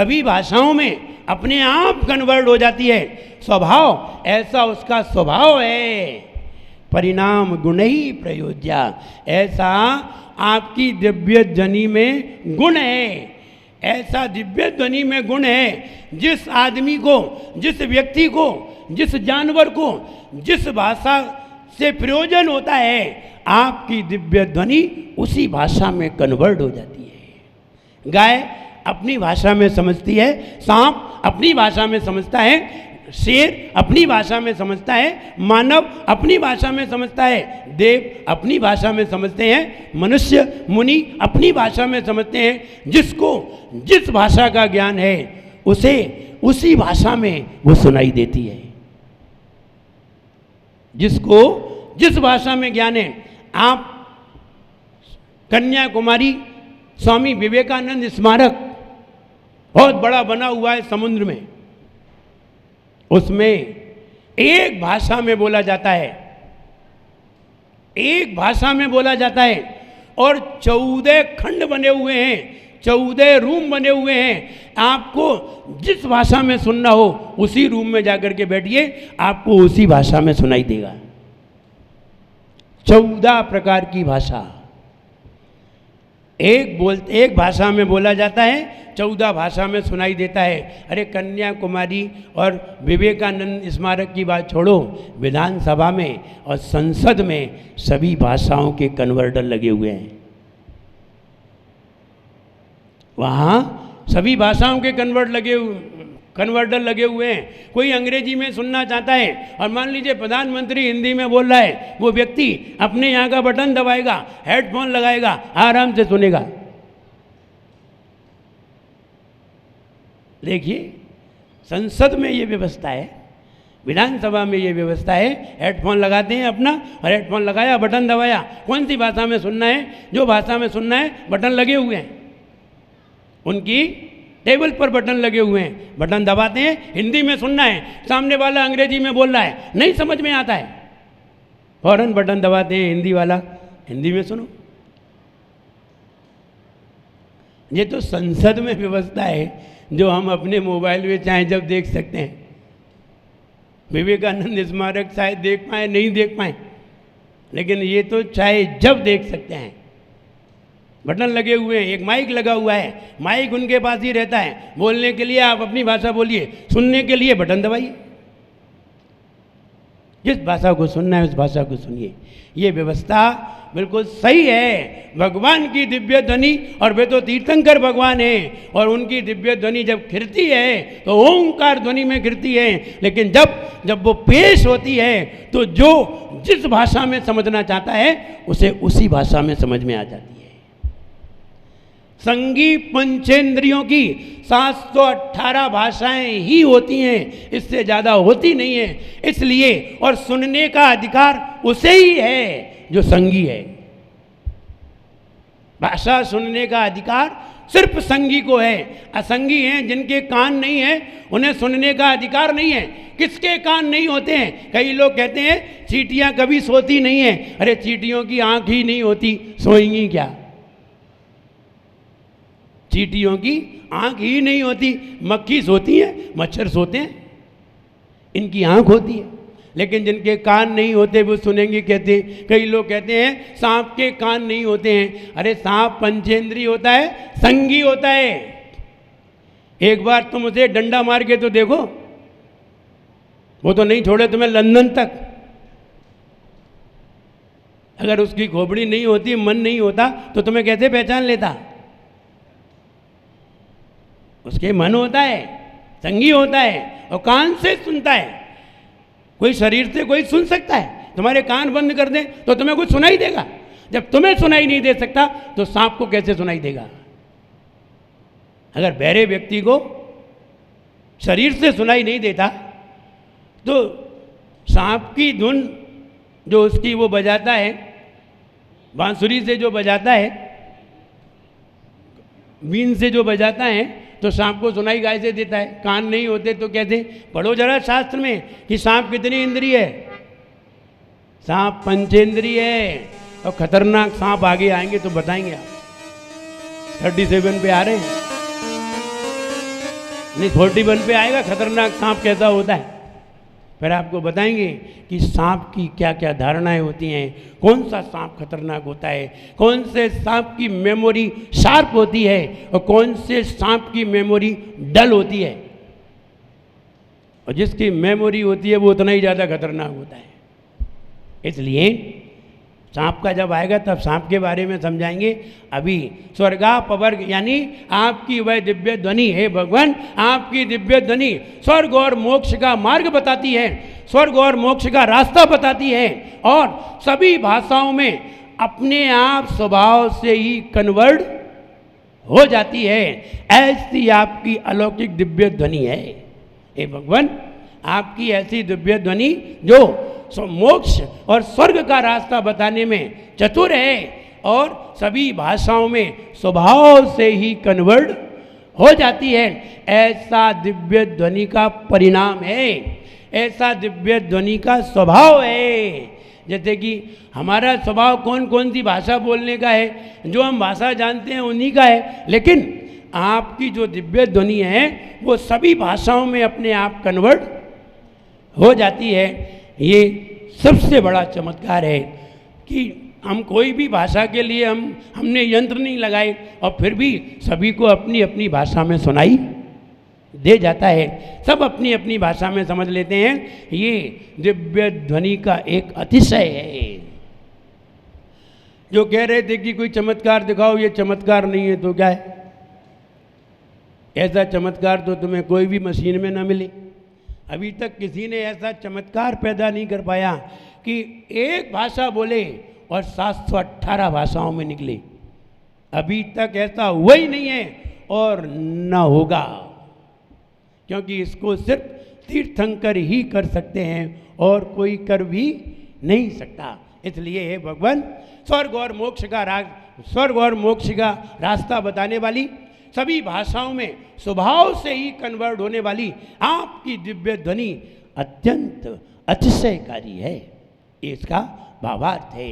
सभी भाषाओं में अपने आप कन्वर्ट हो जाती है। स्वभाव, ऐसा उसका स्वभाव है। परिणाम गुण ही प्रयोज्या, ऐसा आपकी दिव्य ध्वनि में गुण है। ऐसा दिव्य ध्वनि में गुण है, जिस आदमी को, जिस व्यक्ति को, जिस जानवर को, जिस भाषा से प्रयोजन होता है, आपकी दिव्य ध्वनि उसी भाषा में कन्वर्ट हो जाती है। गाय अपनी भाषा में समझती है, सांप अपनी भाषा में समझता है, शेर अपनी भाषा में समझता है, मानव अपनी भाषा में समझता है, देव अपनी भाषा में समझते हैं, मनुष्य मुनि अपनी भाषा में समझते हैं। जिसको जिस भाषा का ज्ञान है उसे उसी भाषा में वो सुनाई देती है। जिसको जिस भाषा में ज्ञान है, आप कन्याकुमारी स्वामी विवेकानंद स्मारक बहुत बड़ा बना हुआ है समुद्र में, उसमें एक भाषा में बोला जाता है, एक भाषा में बोला जाता है, और 14 खंड बने हुए हैं, 14 रूम बने हुए हैं। आपको जिस भाषा में सुनना हो उसी रूम में जाकर के बैठिए, आपको उसी भाषा में सुनाई देगा। 14 प्रकार की भाषा एक भाषा में बोला जाता है, 14 भाषा में सुनाई देता है। अरे कन्याकुमारी और विवेकानंद स्मारक की बात छोड़ो, विधानसभा में और संसद में सभी भाषाओं के कन्वर्टर लगे हुए हैं। वहाँ सभी भाषाओं के कन्वर्टर लगे हुए हैं। कोई अंग्रेजी में सुनना चाहता है और मान लीजिए प्रधानमंत्री हिंदी में बोल रहा है, वो व्यक्ति अपने यहाँ का बटन दबाएगा, हेडफोन लगाएगा, आराम से सुनेगा। देखिए, संसद में ये व्यवस्था है, विधानसभा में ये व्यवस्था है। हेडफोन लगाते हैं अपना, और हेडफोन लगाया, बटन दबाया, कौन सी भाषा में सुनना है, जो भाषा में सुनना है, बटन लगे हुए हैं। उनकी टेबल पर बटन लगे हुए हैं, बटन दबाते हैं। हिंदी में सुनना है, सामने वाला अंग्रेजी में बोल रहा है, नहीं समझ में आता है, फौरन बटन दबाते हैं, हिंदी वाला हिंदी में सुनो। ये तो संसद में व्यवस्था है, जो हम अपने मोबाइल में चाहे जब देख सकते हैं। विवेकानंद स्मारक शायद देख पाए, नहीं देख पाए, लेकिन ये तो चाहे जब देख सकते हैं। बटन लगे हुए हैं, एक माइक लगा हुआ है, माइक उनके पास ही रहता है। बोलने के लिए आप अपनी भाषा बोलिए, सुनने के लिए बटन दबाइए। जिस भाषा को सुनना है उस भाषा को सुनिए। ये व्यवस्था बिल्कुल सही है। भगवान की दिव्य ध्वनि, और वे तो तीर्थंकर भगवान हैं, और उनकी दिव्य ध्वनि जब खिरती है तो ओंकार ध्वनि में खिरती है। लेकिन जब वो पेश होती है तो जो जिस भाषा में समझना चाहता है उसे उसी भाषा में समझ में आ जाती है। संगी पंचेंद्रियों की 718 भाषाएं ही होती हैं, इससे ज़्यादा होती नहीं है। इसलिए और सुनने का अधिकार उसे ही है जो संगी है। भाषा सुनने का अधिकार सिर्फ संगी को है। असंगी हैं, जिनके कान नहीं है, उन्हें सुनने का अधिकार नहीं है। किसके कान नहीं होते हैं? कई लोग कहते हैं चींटियां कभी सोती नहीं हैं। अरे चींटियों की आंख ही नहीं होती, सोएंगी क्या? चींटियों की आंख ही नहीं होती। मक्खी सोती है, मच्छर सोते हैं, इनकी आंख होती है। लेकिन जिनके कान नहीं होते वो सुनेंगे कहते हैं। कई लोग कहते हैं सांप के कान नहीं होते हैं। अरे सांप पंचेंद्रिय होता है, संगी होता है। एक बार तुम उसे डंडा मार के तो देखो, वो तो नहीं छोड़े तुम्हें लंदन तक। अगर उसकी खोपड़ी नहीं होती, मन नहीं होता, तो तुम्हें कैसे पहचान लेता? उसके मन होता है, संगी होता है, और कान से सुनता है। कोई शरीर से कोई सुन सकता है? तुम्हारे कान बंद कर दें तो तुम्हें कुछ सुनाई देगा? जब तुम्हें सुनाई नहीं दे सकता तो सांप को कैसे सुनाई देगा? अगर बहरे व्यक्ति को शरीर से सुनाई नहीं देता तो सांप की धुन जो उसकी वो बजाता है, बांसुरी से जो बजाता है, बीन से जो बजाता है, तो सांप को सुनाई गाय से देता है। कान नहीं होते तो कहते, पढ़ो जरा शास्त्र में कि सांप कितनी इंद्रिय है। सांप पंचेंद्रिय है, और खतरनाक सांप आगे आएंगे तो बताएंगे। आप 37 पे आ रहे हैं। नहीं 41 पे आएगा खतरनाक सांप कैसा होता है, फिर आपको बताएंगे कि सांप की क्या क्या धारणाएं होती हैं, कौन सा सांप खतरनाक होता है, कौन से सांप की मेमोरी शार्प होती है और कौन से सांप की मेमोरी डल होती है, और जिसकी मेमोरी होती है वो उतना ही ज़्यादा खतरनाक होता है। इसलिए सांप का जब आएगा तब सांप के बारे में समझाएंगे। अभी स्वर्गापवर्ग यानी आपकी वह दिव्य ध्वनि है भगवान, आपकी दिव्य ध्वनि स्वर्ग और मोक्ष का मार्ग बताती है, स्वर्ग और मोक्ष का रास्ता बताती है और सभी भाषाओं में अपने आप स्वभाव से ही कन्वर्ट हो जाती है। ऐसी आपकी अलौकिक दिव्य ध्वनि है हे भगवान, आपकी ऐसी दिव्य ध्वनि जो मोक्ष और स्वर्ग का रास्ता बताने में चतुर है और सभी भाषाओं में स्वभाव से ही कन्वर्ट हो जाती है। ऐसा दिव्य ध्वनि का परिणाम है, ऐसा दिव्य ध्वनि का स्वभाव है। जैसे कि हमारा स्वभाव कौन कौन सी भाषा बोलने का है, जो हम भाषा जानते हैं उन्हीं का है, लेकिन आपकी जो दिव्य ध्वनि है वो सभी भाषाओं में अपने आप कन्वर्ट हो जाती है। ये सबसे बड़ा चमत्कार है कि हम कोई भी भाषा के लिए हमने यंत्र नहीं लगाए और फिर भी सभी को अपनी अपनी भाषा में सुनाई दे जाता है, सब अपनी अपनी भाषा में समझ लेते हैं। ये दिव्य ध्वनि का एक अतिशय है। जो कह रहे थे कि कोई चमत्कार दिखाओ, ये चमत्कार नहीं है तो क्या है? ऐसा चमत्कार तो तुम्हें कोई भी मशीन में ना मिले। अभी तक किसी ने ऐसा चमत्कार पैदा नहीं कर पाया कि एक भाषा बोले और 718 भाषाओं में निकले। अभी तक ऐसा हुआ ही नहीं है और न होगा, क्योंकि इसको सिर्फ तीर्थंकर ही कर सकते हैं और कोई कर भी नहीं सकता। इसलिए हे भगवान, स्वर्ग और मोक्ष का रास्ता बताने वाली, सभी भाषाओं में स्वभाव से ही कन्वर्ट होने वाली आपकी दिव्य ध्वनि अत्यंत अतिशयकारी है, इसका भावार्थ है।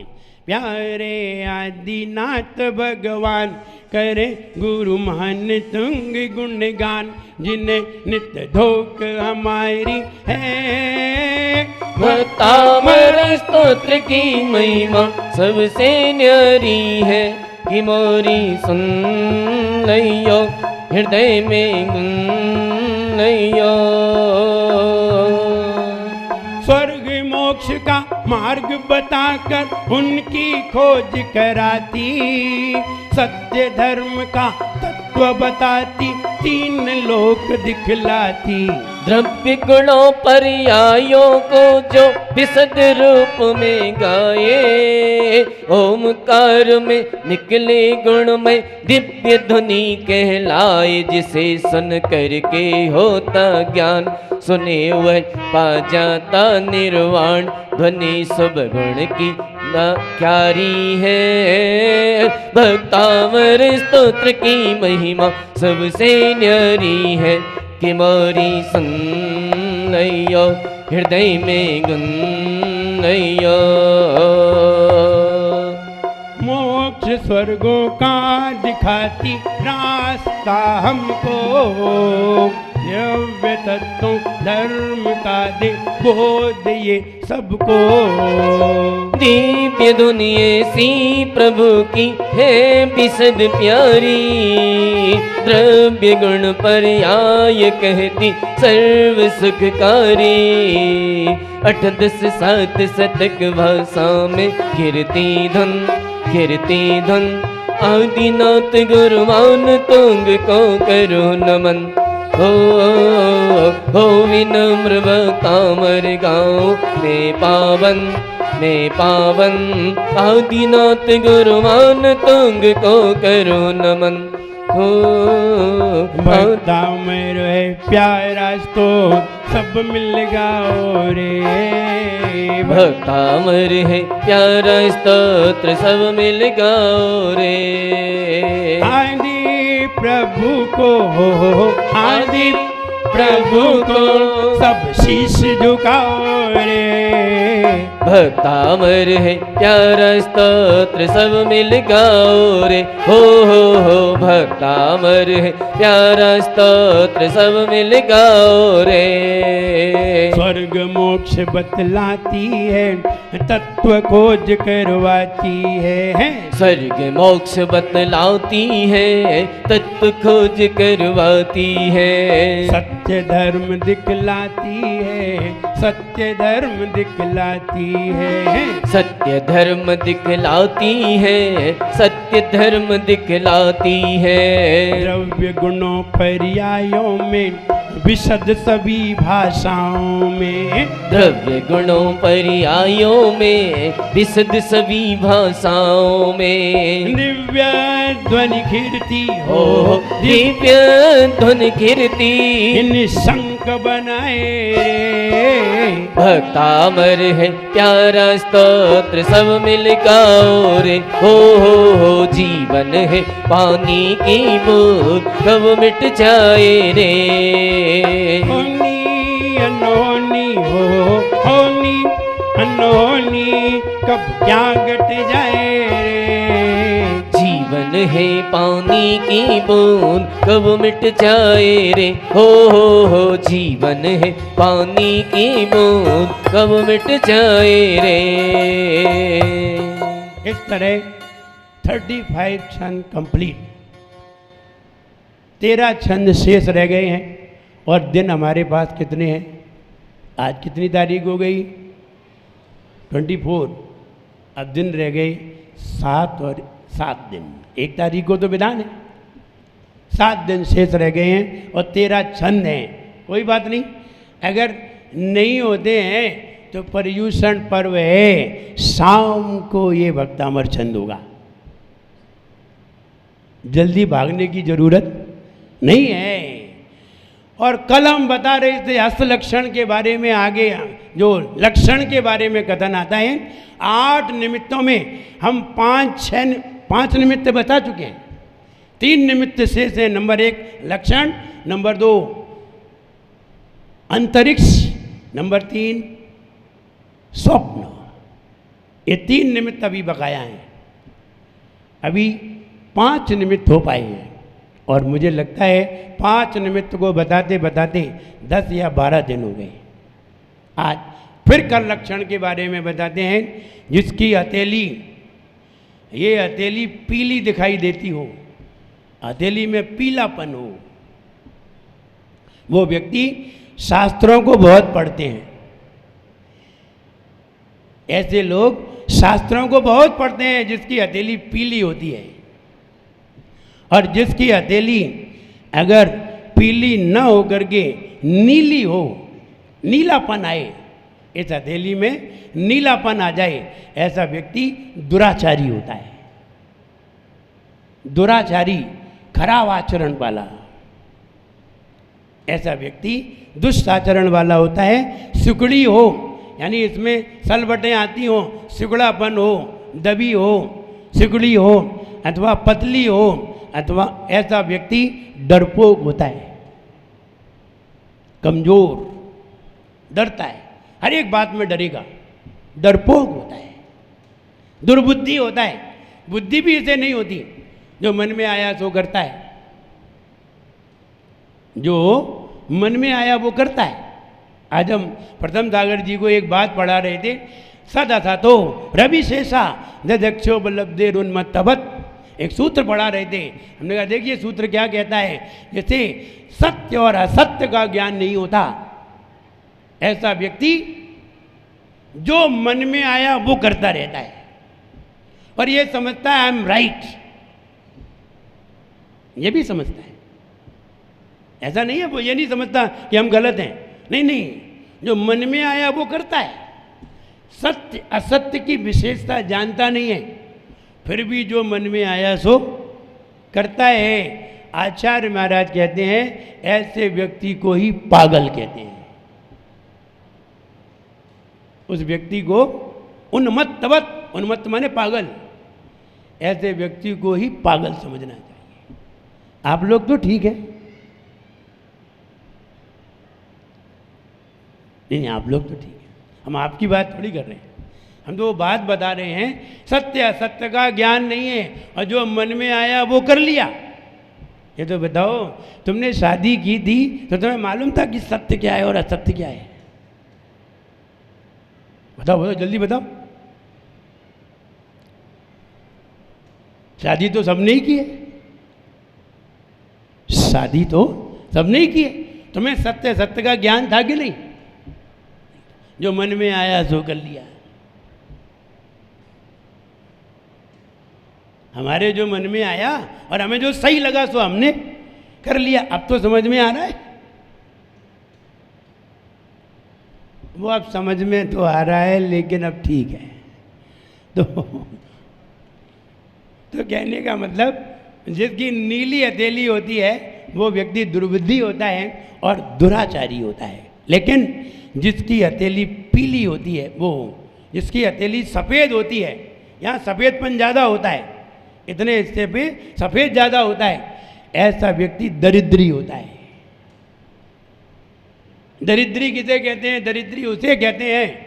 प्यारे आदिनाथ भगवान करे गुरु मान तुंग गुणगान, जिन्हें नित्य धोक हमारी है। भक्तामर स्तोत्र की महिमा सबसे न्यारी है, कि मोरी सुन लइयो हृदय में गुन लइयो। स्वर्ग मोक्ष का मार्ग बताकर उनकी खोज कराती, सत्य धर्म का तत्व बताती, 3 लोक दिखलाती। द्रव्य गुणों पर्यायों को जो विशद रूप में गाए, ओमकार में निकले गुण में दिव्य ध्वनि कहलाए। जिसे सुन करके होता ज्ञान, सुने वह पा जाता निर्वाण। ध्वनि सब गुण की क्यारी है, भक्तावर स्तोत्र की महिमा सबसे न्यारी है। कि मोरी सुन लइयो हृदय में गुन लइयो। मोक्ष स्वर्गों का दिखाती रास्ता हमको, दिव्य तत्वों धर्म का दे बोध ये सबको। दिव्य दुनिया सी प्रभु की है बिसद प्यारी, द्रव्य गुण पर्याय कहती सर्व सुखकारी। 8 10 7 शतक भाषा में कीर्ति धन आदिनाथ गुरुमान तुंग को करो नमन। हो विनम्र भक्तामर गाँव में पावन आदिनाथ गुरुमान तुंग को करो नमन। हो भक्तामर है प्यारा तो सब मिल गाओ रे। भक्तामर है प्यारा स्तोत्र सब मिल गाओ रे। आदि प्रभु को आदि प्रभु को सब शीश झुकाओ रे। भक्ता अमर है प्यारा स्तोत्र सब मिल गाओ रे। हो भक्ता अमर है प्यारा स्तोत्र सब मिल गाओ रे। स्वर्ग मोक्ष बतलाती है तत्व खोज करवाती है। स्वर्ग मोक्ष बतलाती है तत्व खोज करवाती है। सत्य धर्म दिखलाती है सत्य धर्म दिखलाती है। सत्य धर्म दिखलाती है सत्य धर्म दिखलाती है। द्रव्य गुणों पर्यायों में विशद सभी भाषाओं में। द्रव्य गुणों पर्यायों में विशद सभी भाषाओं में। दिव्य ध्वनि कीर्ति हो दिव्य ध्वनि कीर्ति निशंक बनाए रे। भक्ता अमर है प्यारा स्तोत्र सब मिल गाओ रे। हो जीवन है पानी की बूंद कब मिट जाए रे। होनी अनहोनी हो होनी अनहोनी कब क्या घट जाए रे। जीवन है पानी की बूंद कब मिट जाए रे। हो जीवन है पानी की बूंद कब मिट जाए रे। इस तरह 35 छंद कंप्लीट। 13 छंद शेष रह गए हैं और दिन हमारे पास कितने हैं? आज कितनी तारीख हो गई? 24। अब दिन रह गए 7 और 7 दिन। 1 तारीख को तो विधान है। 7 दिन शेष रह गए हैं और 13 छंद हैं। कोई बात नहीं, अगर नहीं होते हैं तो पर्यूषण पर्व है, शाम को ये भक्तामर छंद होगा। जल्दी भागने की जरूरत नहीं है। और कल हम बता रहे थे हस्त लक्षण के बारे में, आगे जो लक्षण के बारे में कथन आता है। 8 निमित्तों में हम 5 निमित्त बता चुके हैं। 3 निमित्त शेष हैं। नंबर 1 लक्षण, नंबर 2 अंतरिक्ष, नंबर 3 स्वप्न। ये 3 निमित्त अभी बकाया हैं। अभी 5 निमित्त हो पाए हैं और मुझे लगता है 5 निमित्त को बताते बताते 10 या 12 दिन हो गए। आज फिर कल लक्षण के बारे में बताते हैं। जिसकी हथेली, ये हथेली पीली दिखाई देती हो, हथेली में पीलापन हो, वो व्यक्ति शास्त्रों को बहुत पढ़ते हैं। ऐसे लोग शास्त्रों को बहुत पढ़ते हैं जिसकी हथेली पीली होती है। और जिसकी हथेली अगर पीली न हो करके नीली हो, नीलापन आए, इस हथेली में नीलापन आ जाए, ऐसा व्यक्ति दुराचारी होता है। दुराचारी, खराब आचरण वाला, ऐसा व्यक्ति दुष्ट आचरण वाला होता है। सिकुड़ी हो, यानी इसमें सलबटें आती हो, सिकुड़ापन हो, दबी हो, सिकुड़ी हो, अथवा पतली हो, अथवा ऐसा व्यक्ति डरपोक होता है, कमजोर, डरता है, हर एक बात में डरेगा, डरपोक होता है, दुर्बुद्धि होता है। बुद्धि भी इसे नहीं होती, जो मन में आया सो करता है, जो मन में आया वो करता है। आज हम प्रथम सागर जी को एक बात पढ़ा रहे थे। सदा था तो रवि शेषा दक्षो बल्लभदे रुन्मत्तवत, एक सूत्र पढ़ा रहे थे। हमने कहा देखिए सूत्र क्या कहता है। जैसे सत्य और असत्य का ज्ञान नहीं होता, ऐसा व्यक्ति जो मन में आया वो करता रहता है और ये समझता है आई एम राइट, ये भी समझता है। ऐसा नहीं है, वो ये नहीं समझता कि हम गलत हैं। नहीं नहीं, जो मन में आया वो करता है। सत्य असत्य की विशेषता जानता नहीं है, फिर भी जो मन में आया सो करता है। आचार्य महाराज कहते हैं ऐसे व्यक्ति को ही पागल कहते हैं। उस व्यक्ति को उन्मत्तवत, उन्मत्त माने पागल, ऐसे व्यक्ति को ही पागल समझना चाहिए। आप लोग तो ठीक है, नहीं नहीं, आप लोग तो ठीक है, हम आपकी बात थोड़ी कर रहे हैं, हम तो वो बात बता रहे हैं सत्य असत्य का ज्ञान नहीं है और जो मन में आया वो कर लिया। ये तो बताओ, तुमने शादी की थी तो तुम्हें मालूम था कि सत्य क्या है और असत्य क्या है? बताओ बताओ, जल्दी बताओ। शादी तो सबने ही की है, शादी तो सबने ही की है। तुम्हें सत्य सत्य का ज्ञान था कि नहीं? जो मन में आया सो कर लिया। हमारे जो मन में आया और हमें जो सही लगा सो हमने कर लिया। अब तो समझ में आ रहा है, वो अब समझ में तो आ रहा है, लेकिन अब ठीक है। तो कहने का मतलब, जिसकी नीली हथेली होती है वो व्यक्ति दुर्बुद्धि होता है और दुराचारी होता है, लेकिन जिसकी हथेली पीली होती है, वो जिसकी हथेली सफ़ेद होती है, यहाँ सफ़ेदपन ज़्यादा होता है, इतने हिस्से पे सफ़ेद ज़्यादा होता है, ऐसा व्यक्ति दरिद्री होता है। दरिद्री किसे कहते हैं? दरिद्री उसे कहते हैं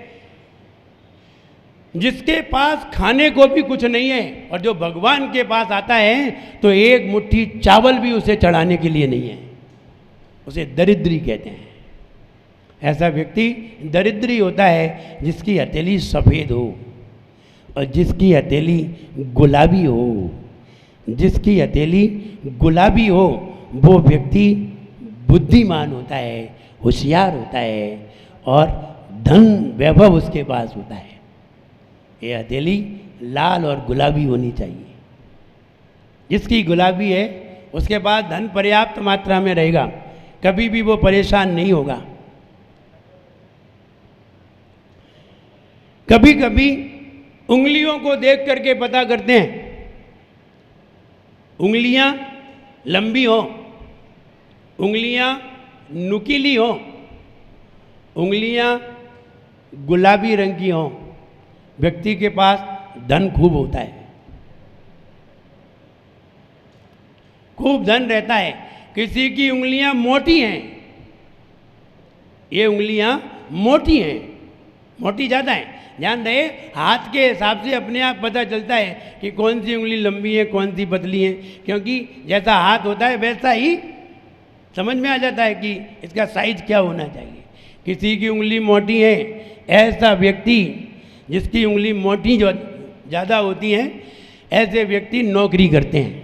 जिसके पास खाने को भी कुछ नहीं है और जो भगवान के पास आता है तो एक मुट्ठी चावल भी उसे चढ़ाने के लिए नहीं है, उसे दरिद्री कहते हैं। ऐसा व्यक्ति दरिद्री होता है जिसकी हथेली सफ़ेद हो और जिसकी हथेली गुलाबी हो। जिसकी हथेली गुलाबी हो वो व्यक्ति बुद्धिमान होता है, होशियार होता है और धन वैभव उसके पास होता है। ये हथेली लाल और गुलाबी होनी चाहिए। जिसकी गुलाबी है उसके पास धन पर्याप्त मात्रा में रहेगा, कभी भी वो परेशान नहीं होगा। कभी कभी उंगलियों को देख करके पता करते हैं, उंगलियां लंबी हो, उंगलियां नुकीली हो, उंगलियां गुलाबी रंग की हो, व्यक्ति के पास धन खूब होता है, खूब धन रहता है। किसी की उंगलियां मोटी हैं, ये उंगलियां मोटी हैं, मोटी ज़्यादा हैं। ध्यान रहे, हाथ के हिसाब से अपने आप पता चलता है कि कौन सी उंगली लंबी है कौन सी पतली है, क्योंकि जैसा हाथ होता है वैसा ही समझ में आ जाता है कि इसका साइज क्या होना चाहिए। किसी की उंगली मोटी है, ऐसा व्यक्ति जिसकी उंगली मोटी जो ज़्यादा होती हैं, ऐसे व्यक्ति नौकरी करते हैं।